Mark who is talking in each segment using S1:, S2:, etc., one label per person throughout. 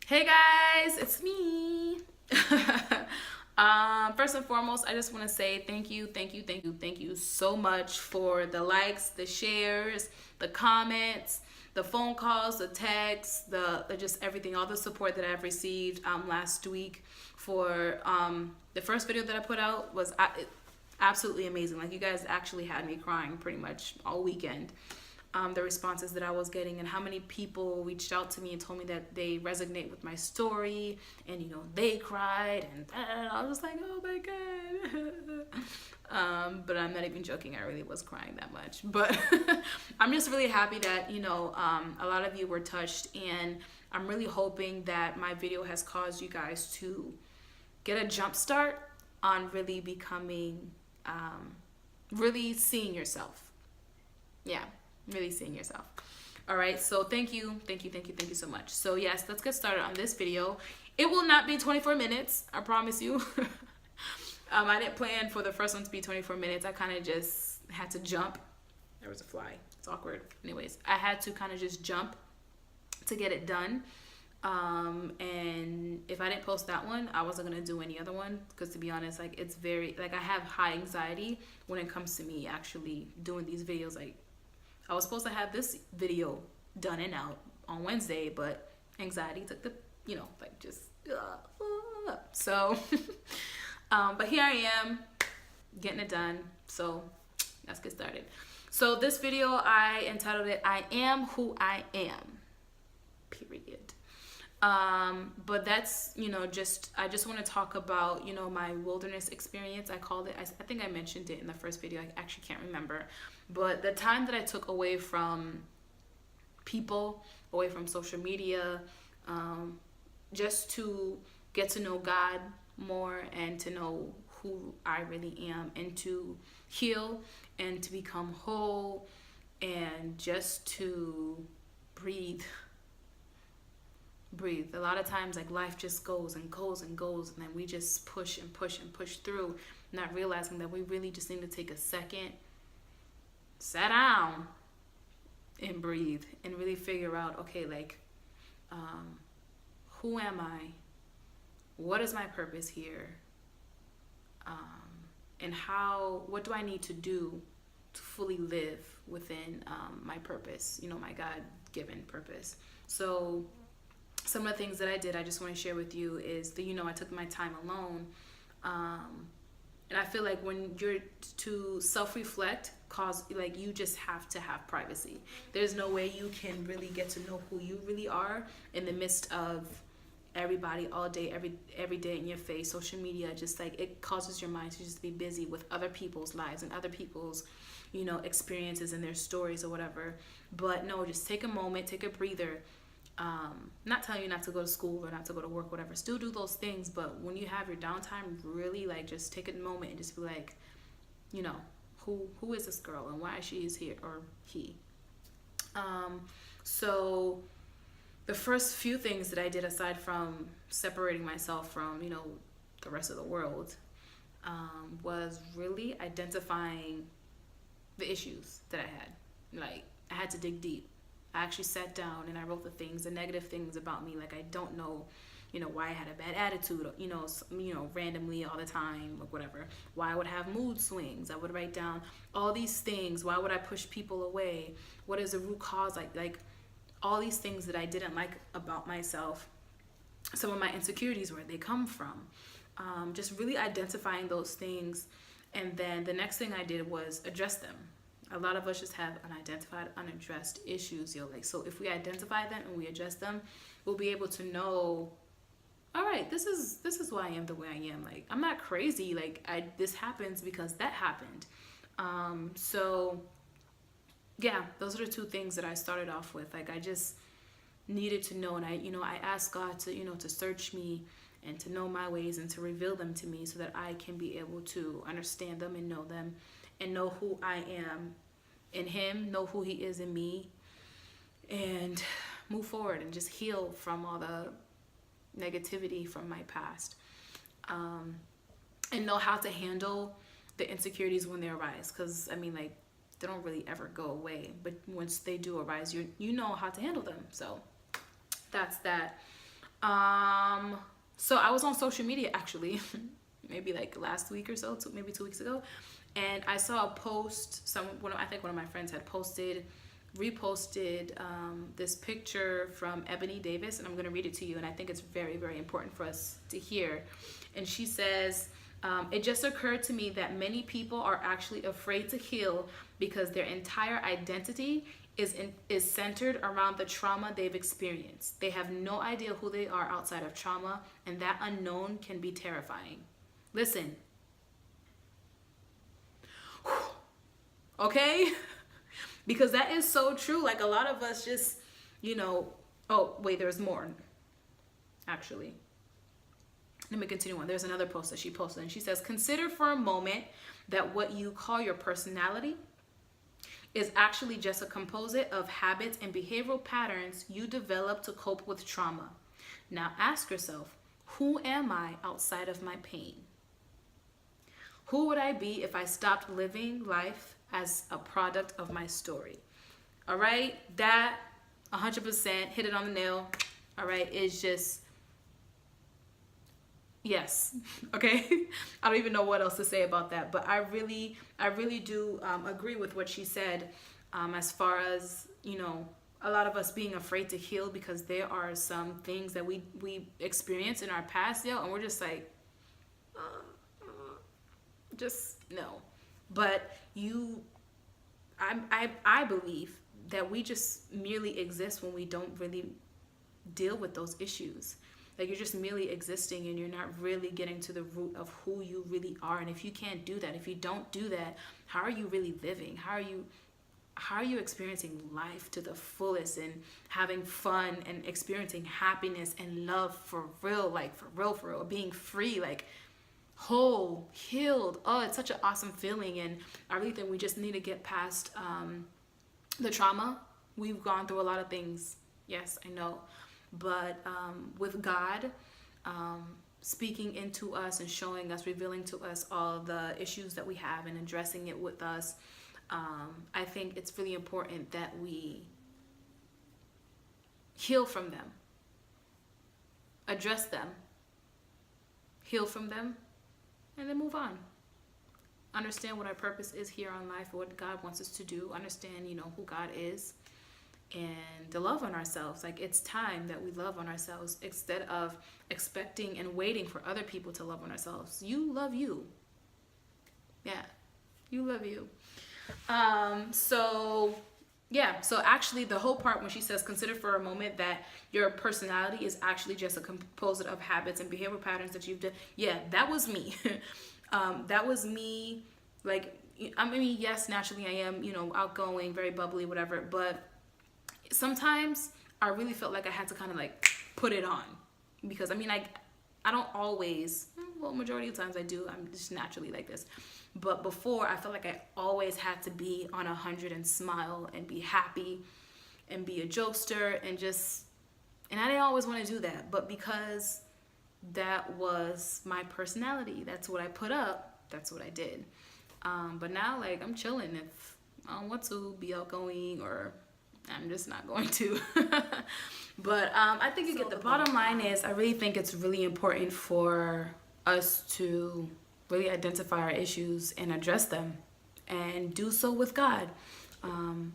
S1: Hey guys, it's me. First and foremost, I just want to say thank you so much for the likes, the shares, the comments, the phone calls, the texts, the just everything, all the support that I've received last week for the first video that I put out was absolutely amazing. Like, you guys actually had me crying pretty much all weekend. The responses that I was getting and how many people reached out to me and told me that they resonate with my story and they cried and I was just like, oh my god. But I'm not even joking, I really was crying that much, but I'm just really happy that a lot of you were touched, and I'm really hoping that my video has caused you guys to get a jump start on really becoming really seeing yourself. Yeah, really seeing yourself. All right, so thank you so much. So yes, let's get started on this video. It will not be 24 minutes, I promise you. I didn't plan for the first one to be 24 minutes. I kind of just had to jump. There was a fly. It's awkward. Anyways, I had to kind of just jump to get it done. And if I didn't post that one, I wasn't gonna do any other one, because to be honest, like, it's very, like, I have high anxiety when it comes to me actually doing these videos. Like, I was supposed to have this video done and out on Wednesday, but anxiety took the, like, just so but here I am getting it done. So let's get started. So this video, I entitled it "I Am Who I Am," period. But that's, just, I just want to talk about, my wilderness experience. I called it, I think I mentioned it in the first video. I actually can't remember. But the time that I took away from people, away from social media, just to get to know God more and to know who I really am, and to heal and to become whole, and just to breathe. A lot of times, like, life just goes and goes and goes, and then we just push and push and push through, not realizing that we really just need to take a second, sit down, and breathe, and really figure out, okay, like, who am I? What is my purpose here? And what do I need to do to fully live within my purpose, my God-given purpose? So some of the things that I did, I just want to share with you is that, I took my time alone. And I feel like when you're to self-reflect, like, you just have to have privacy. There's no way you can really get to know who you really are in the midst of everybody all day, every day in your face. Social media, just, like, it causes your mind to just be busy with other people's lives and other people's, experiences and their stories or whatever. But no, just take a moment, take a breather. Not telling you not to go to school or not to go to work, whatever. Still do those things, but when you have your downtime, really, like, just take a moment and just be like, who is this girl and why she is here, or he. So the first few things that I did, aside from separating myself from, the rest of the world, was really identifying the issues that I had. Like, I had to dig deep. I actually sat down and I wrote the negative things about me. Like, I don't know, why I had a bad attitude, randomly all the time, or whatever. Why I would have mood swings. I would write down all these things. Why would I push people away? What is the root cause? Like all these things that I didn't like about myself. Some of my insecurities, where they come from. Just really identifying those things. And then the next thing I did was address them. A lot of us just have unidentified, unaddressed issues, Like, so if we identify them and we address them, we'll be able to know, all right, this is why I am the way I am. Like, I'm not crazy. Like, this happens because that happened. So yeah, those are the two things that I started off with. Like, I just needed to know, and I asked God to, to search me and to know my ways and to reveal them to me, so that I can be able to understand them and know them, and know who I am in Him, know who He is in me, and move forward and just heal from all the negativity from my past, and know how to handle the insecurities when they arise. Because, like, they don't really ever go away, but once they do arise, you know how to handle them. So that's that. Um, so I was on social media actually, maybe like last week or so, maybe 2 weeks ago, and I saw a post. I think one of my friends had reposted this picture from Ebony Davis, and I'm going to read it to you. And I think it's very, very important for us to hear. And she says, "It just occurred to me that many people are actually afraid to heal because their entire identity is centered around the trauma they've experienced. They have no idea who they are outside of trauma, and that unknown can be terrifying." Listen. Okay? Because that is so true. Like, a lot of us just, oh, wait, there's more. Actually, let me continue on. There's another post that she posted, and she says, "Consider for a moment that what you call your personality is actually just a composite of habits and behavioral patterns you develop to cope with trauma. Now ask yourself, who am I outside of my pain? Who would I be if I stopped living life as a product of my story?" All right, that 100% hit it on the nail. All right, it's just, yes. Okay. I don't even know what else to say about that, but I really do agree with what she said, as far as, a lot of us being afraid to heal because there are some things that we experience in our past, and we're just like, just no. But I believe that we just merely exist when we don't really deal with those issues. Like, you're just merely existing and you're not really getting to the root of who you really are. And if you can't do that, if you don't do that, how are you really living? How are you experiencing life to the fullest and having fun and experiencing happiness and love for real, like for real, being free, like whole, healed? Oh, it's such an awesome feeling. And I really think we just need to get past the trauma. We've gone through a lot of things. Yes, I know. But with God speaking into us and showing us, revealing to us all the issues that we have and addressing it with us, I think it's really important that we heal from them, address them, heal from them, and then move on. Understand what our purpose is here on life, what God wants us to do. Understand, who God is, and to love on ourselves. Like, it's time that we love on ourselves instead of expecting and waiting for other people to love on ourselves. You love you. Yeah, you love you. So actually the whole part when she says, consider for a moment that your personality is actually just a composite of habits and behavioral patterns that you've done. Yeah, that was me. That was me. Like, I mean, yes, naturally I am, outgoing, very bubbly, whatever, but sometimes I really felt like I had to kind of like put it on, because I don't always, well, majority of times I do. I'm just naturally like this. But before, I felt like I always had to be on 100 and smile and be happy and be a jokester and I didn't always want to do that. But because that was my personality, that's what I put up, that's what I did. But now, like, I'm chilling. If I don't want to be outgoing, or I'm just not going to. But I think the bottom line is, I really think it's really important for us to really identify our issues and address them, and do so with God. And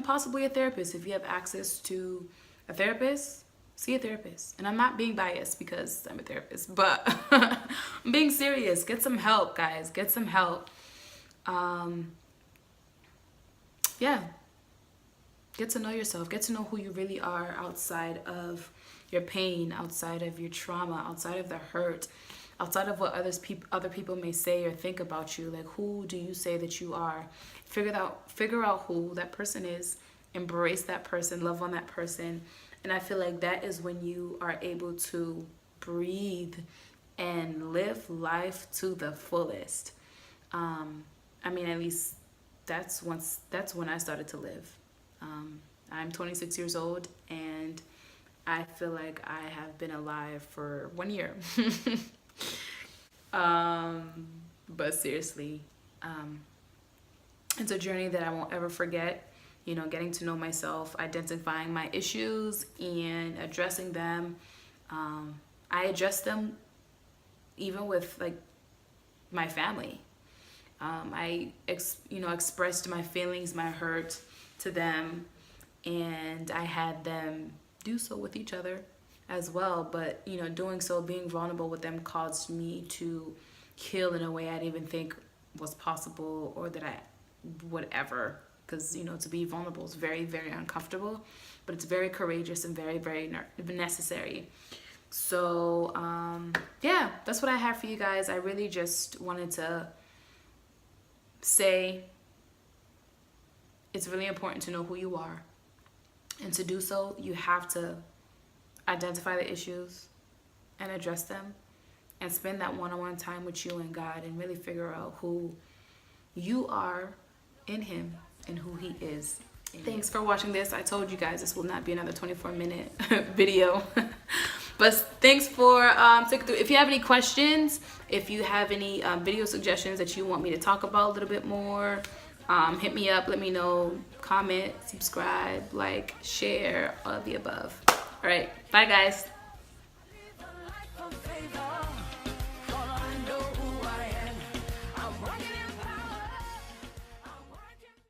S1: possibly a therapist. If you have access to a therapist, see a therapist. And I'm not being biased because I'm a therapist, but I'm being serious. Get some help, guys. Get some help. Yeah. Get to know yourself. Get to know who you really are outside of your pain, outside of your trauma, outside of the hurt, outside of what other people may say or think about you. Like, who do you say that you are? Figure out who that person is. Embrace that person. Love on that person. And I feel like that is when you are able to breathe and live life to the fullest. At least that's when I started to live. I'm 26 years old, and I feel like I have been alive for 1 year. But seriously, it's a journey that I won't ever forget. you know, getting to know myself, identifying my issues and addressing them. I address them even with like my family. Expressed my feelings, my hurt to them, and I had them do so with each other as well. But, you know, doing so, being vulnerable with them caused me to heal in a way I didn't even think was possible, or that I would ever. Because, you know, to be vulnerable is very, very uncomfortable, but it's very courageous and very, very necessary. So, yeah, that's what I have for you guys. I really just wanted to say it's really important to know who you are. And to do so, you have to identify the issues and address them, and spend that one-on-one time with you and God, and really figure out who you are in Him and who He is. Thanks for watching this. I told you guys this will not be another 24-minute video. But thanks for sticking through. If you have any questions, if you have any video suggestions that you want me to talk about a little bit more, hit me up, let me know, comment, subscribe, like, share, all of the above. All right, bye guys.